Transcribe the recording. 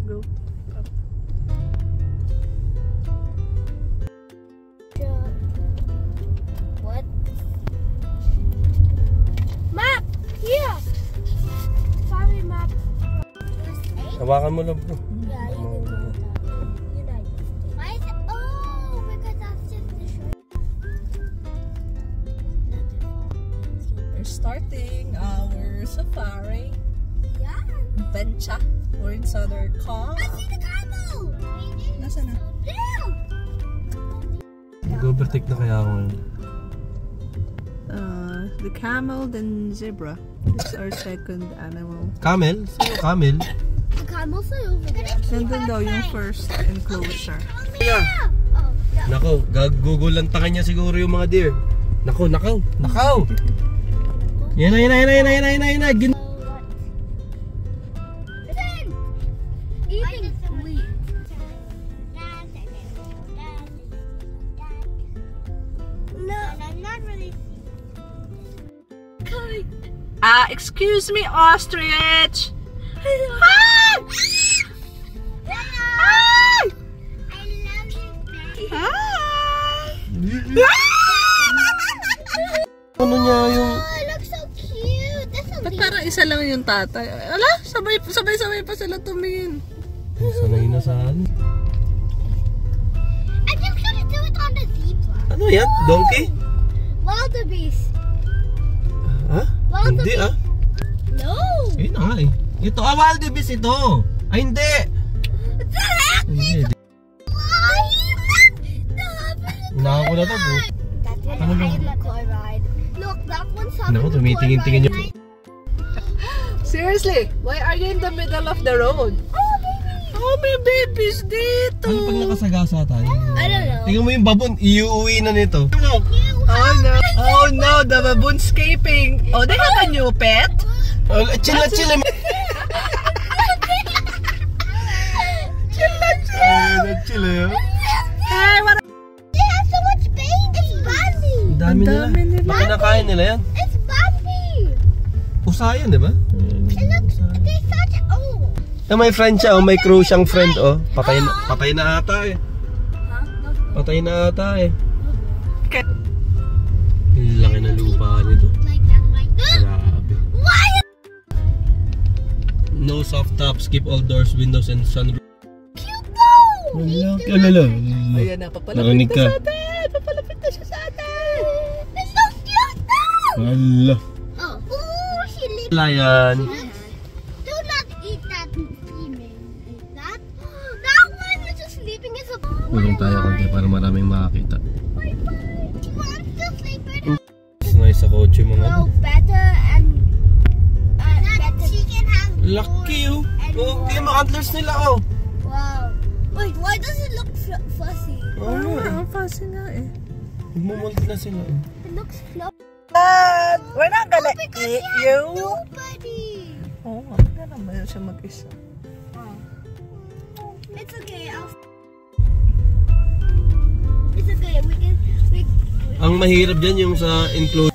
Go. What? Map! Here! Sorry, map. Hawakan mo lang bro. Yeah, you can do that. United States. Why is it? Oh, because that's just the short. We're starting our safari Yeah. adventure towards other car. I see the camel! Nasaan na? There! Mag-overtake na kaya ako ngayon. The camel, then zebra. It's our second animal. Camel? Sino camel? The camel's like over there. Nandun daw yung first enclosure. Yeah. Oh, no. Nako, gagugulantakan niya siguro yung mga deer. Nako. Yan na. Listen! Eating wheat. No, I'm not really. Excuse me, ostrich! Hi! I love you. Ano niya yung... Oh, it looks so cute. That's so Ba't parang isa lang yung tatay? Ala, sabay pa sila tumingin. Sanay na sa ano. I'm just gonna do it on the zebra. Ano yan? Donkey? Wildebeest. Ha? Hindi ah. No. Ayun na nga eh. Ito, wildebeest ito. Ay hindi. Hindi. Unahan ko na to bro. That's what Ano ba? I look ride. Look, that one's having Naku, tumitingin-tingin yung... Seriously, why are you in the middle of the road? Oh, baby. Oh, may babies dito! Ano pag nakasagasa tayo? I don't know. Tingnan mo yung babon, iuwi na nito. Oh no, the baboonscaping. Oh, they have a new pet? Chill. Chill. Hey, what? They have so much baby. It's Bambi. Ang dami nila. Makinakain nila yan. It's Bambi. Usayan, di ba? It looks. They such. Oh. Na may friend siya, may crew siyang friend, oh. Patay na ata eh. Patay na ata eh. Okay. Laki na lupa nito. Like that, like. Grabe. Why? No soft tops, keep all doors, windows, and sunroof. Cute though. Kalala. Ayan na, Narinig papalapit ka. na sa atin! Papalapit na siya sa atin! It's so cute though. Hala. Oh. Oh, she lives. Layan. Do not eat that female. Like that. That one was just sleeping in the. Tulong tayo konti para maraming makakita. Bye bye. You want to sleep in? Nice sa kotse mga No, better and better. She can have. Lucky oh. Oh, okay, mga antlers nila oh. Wow. Wait, why does it look fuzzy? Oo nga, ang fuzzy nga eh. Nagmumult na sila oh. It looks fluffy. We're not gonna eat you! Nobody. Oo nga, hindi naman siya mag-isa. It's okay. It's okay. We can. Ang mahirap dyan yung sa enclosure.